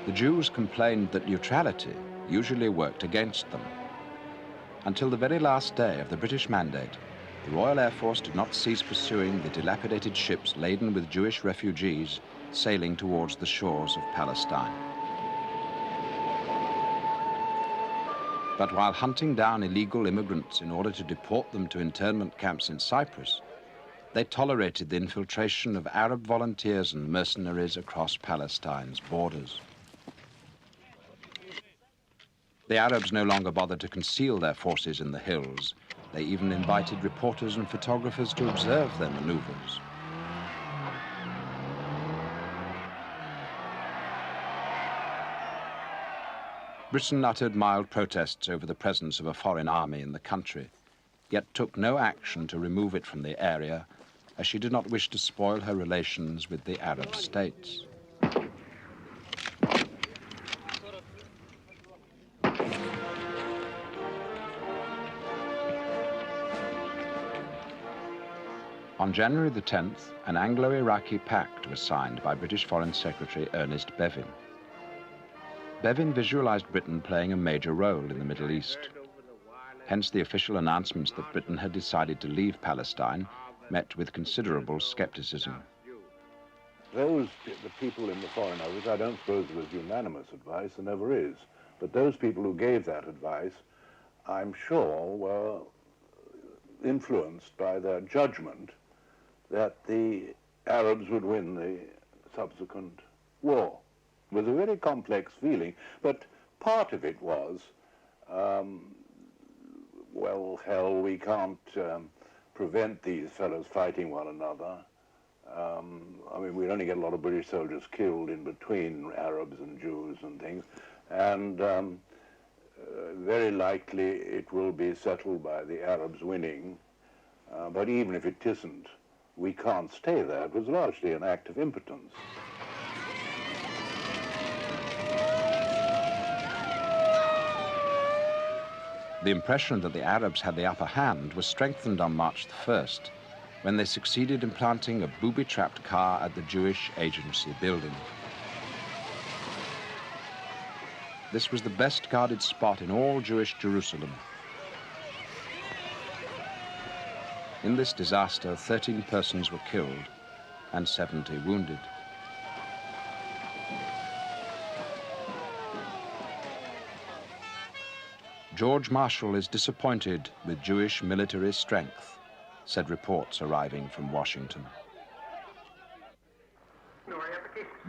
The Jews complained that neutrality usually worked against them. Until the very last day of the British Mandate, the Royal Air Force did not cease pursuing the dilapidated ships laden with Jewish refugees sailing towards the shores of Palestine. But while hunting down illegal immigrants in order to deport them to internment camps in Cyprus, they tolerated the infiltration of Arab volunteers and mercenaries across Palestine's borders. The Arabs no longer bothered to conceal their forces in the hills. They even invited reporters and photographers to observe their maneuvers. Britain uttered mild protests over the presence of a foreign army in the country, yet took no action to remove it from the area, as she did not wish to spoil her relations with the Arab states. On January the 10th, an Anglo-Iraqi pact was signed by British Foreign Secretary Ernest Bevin. Bevin visualized Britain playing a major role in the Middle East. Hence the official announcements that Britain had decided to leave Palestine met with considerable skepticism. The people in the Foreign Office, I don't suppose there was unanimous advice, there never is, but those people who gave that advice, I'm sure, were influenced by their judgment that the Arabs would win the subsequent war. It was a very complex feeling, but part of it was, well, hell, we can't prevent these fellows fighting one another. I mean, we'd only get a lot of British soldiers killed in between Arabs and Jews and things, and very likely it will be settled by the Arabs winning, but even if it isn't, we can't stay there. It was largely an act of impotence. The impression that the Arabs had the upper hand was strengthened on March the 1st, when they succeeded in planting a booby-trapped car at the Jewish Agency building. This was the best guarded spot in all Jewish Jerusalem. In this disaster, 13 persons were killed and 70 wounded. George Marshall is disappointed with Jewish military strength, said reports arriving from Washington.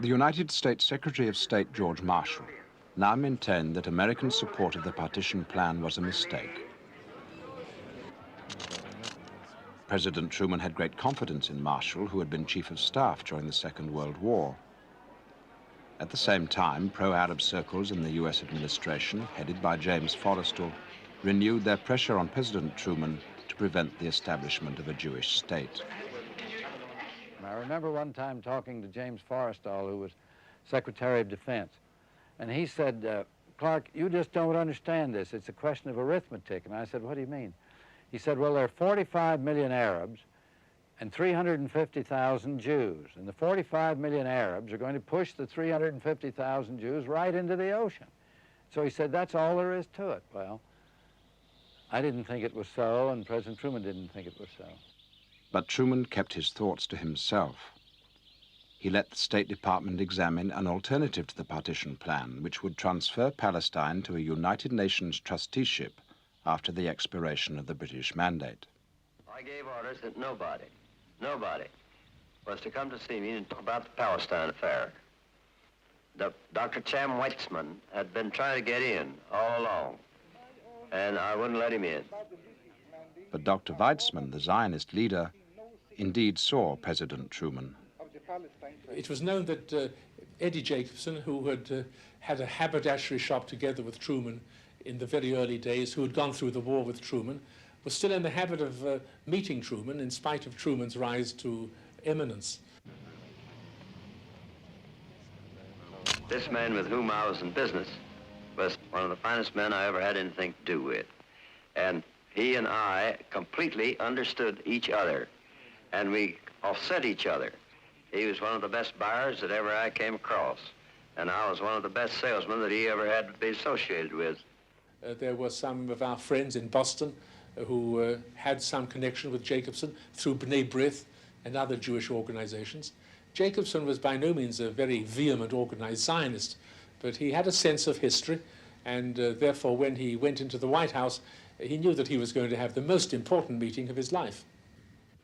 The United States Secretary of State George Marshall now maintained that American support of the partition plan was a mistake. President Truman had great confidence in Marshall, who had been Chief of Staff during the Second World War. At the same time, pro-Arab circles in the U.S. administration, headed by James Forrestal, renewed their pressure on President Truman to prevent the establishment of a Jewish state. I remember one time talking to James Forrestal, who was Secretary of Defense, and he said, Clark, you just don't understand this. It's a question of arithmetic. And I said, what do you mean? He said, well, there are 45 million Arabs and 350,000 Jews. And the 45 million Arabs are going to push the 350,000 Jews right into the ocean. So he said, that's all there is to it. Well, I didn't think it was so, and President Truman didn't think it was so. But Truman kept his thoughts to himself. He let the State Department examine an alternative to the partition plan, which would transfer Palestine to a United Nations trusteeship after the expiration of the British Mandate. I gave orders that nobody was to come to see me and talk about the Palestine affair. Dr. Sam Weitzman had been trying to get in all along, and I wouldn't let him in. But Dr. Weitzman, the Zionist leader, indeed saw President Truman. It was known that Eddie Jacobson, who had had a haberdashery shop together with Truman in the very early days, who had gone through the war with Truman, was still in the habit of meeting Truman in spite of Truman's rise to eminence. This man with whom I was in business was one of the finest men I ever had anything to do with. And he and I completely understood each other, and we offset each other. He was one of the best buyers that ever I came across. and I was one of the best salesmen that he ever had to be associated with. There were some of our friends in Boston who had some connection with Jacobson through B'nai B'rith and other Jewish organizations. Jacobson was by no means a very vehement organized Zionist, but he had a sense of history, and therefore when he went into the White House, he knew that he was going to have the most important meeting of his life.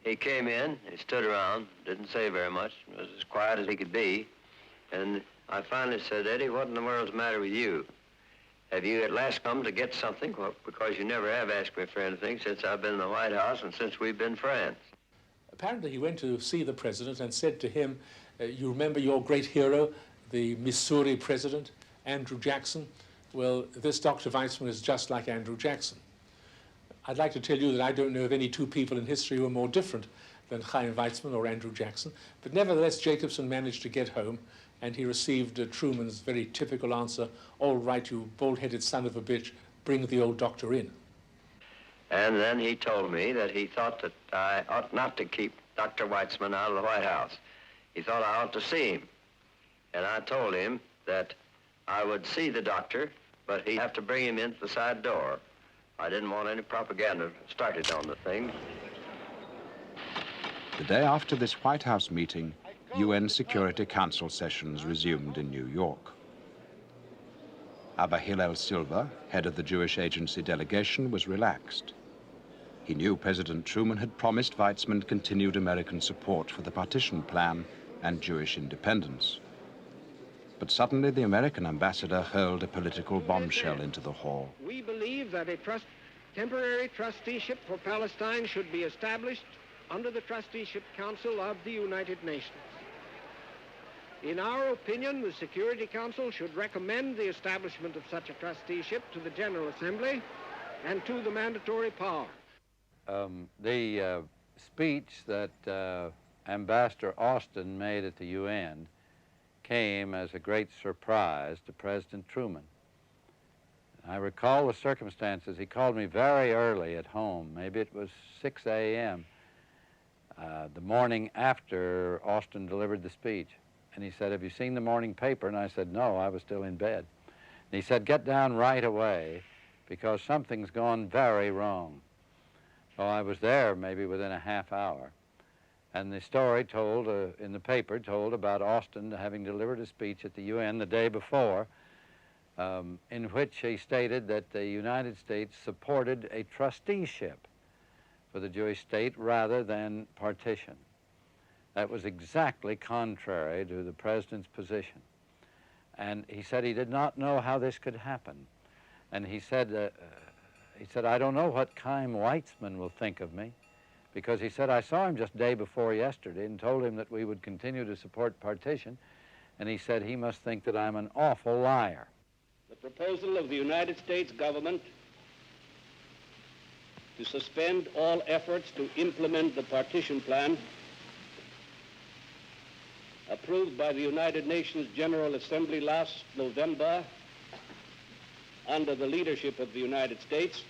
He came in, he stood around, didn't say very much, was as quiet as he could be, and I finally said, "Eddie, what in the world's the matter with you? Have you at last come to get something? Well, because you never have asked me for anything since I've been in the White House and since we've been friends." Apparently he went to see the president and said to him, "You remember your great hero, the Missouri president, Andrew Jackson? Well, this Dr. Weizmann is just like Andrew Jackson." I'd like to tell you that I don't know of any two people in history who are more different than Chaim Weizmann or Andrew Jackson, but nevertheless Jacobson managed to get home, and he received Truman's very typical answer, "All right, you bald-headed son of a bitch, bring the old doctor in." And then he told me that he thought that I ought not to keep Dr. Weizmann out of the White House. He thought I ought to see him. And I told him that I would see the doctor, but he'd have to bring him into the side door. I didn't want any propaganda started on the thing. The day after this White House meeting, UN Security Council sessions resumed in New York. Abba Hillel Silva, head of the Jewish Agency delegation, was relaxed. He knew President Truman had promised Weizmann continued American support for the partition plan and Jewish independence. But suddenly the American ambassador hurled a political bombshell into the hall. We believe that a temporary trusteeship for Palestine should be established under the Trusteeship Council of the United Nations. In our opinion, the Security Council should recommend the establishment of such a trusteeship to the General Assembly and to the mandatory power. The speech that Ambassador Austin made at the UN came as a great surprise to President Truman. I recall the circumstances. He called me very early at home. Maybe it was 6 a.m. The morning after Austin delivered the speech. And he said, "Have you seen the morning paper?" And I said, "No, I was still in bed." And he said, "Get down right away because something's gone very wrong." So I was there maybe within a half hour. And the story told in the paper told about Austin having delivered a speech at the UN the day before in which he stated that the United States supported a trusteeship for the Jewish state rather than partition. That was exactly contrary to the president's position. And he said he did not know how this could happen. And he said, "I don't know what Chaim Weizmann will think of me," because he said, "I saw him just day before yesterday and told him that we would continue to support partition, and he said he must think that I'm an awful liar." The proposal of the United States government to suspend all efforts to implement the partition plan approved by the United Nations General Assembly last November under the leadership of the United States,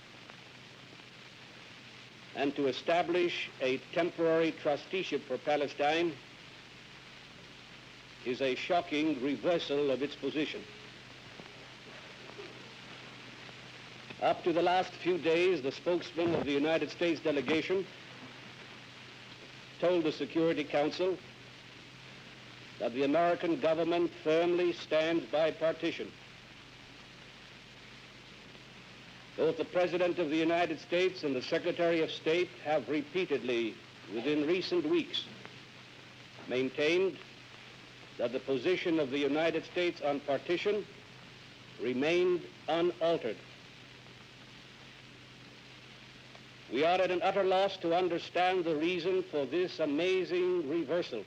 and to establish a temporary trusteeship for Palestine is a shocking reversal of its position. Up to the last few days, the spokesman of the United States delegation told the Security Council that the American government firmly stands by partition. Both the President of the United States and the Secretary of State have repeatedly, within recent weeks, maintained that the position of the United States on partition remained unaltered. We are at an utter loss to understand the reason for this amazing reversal.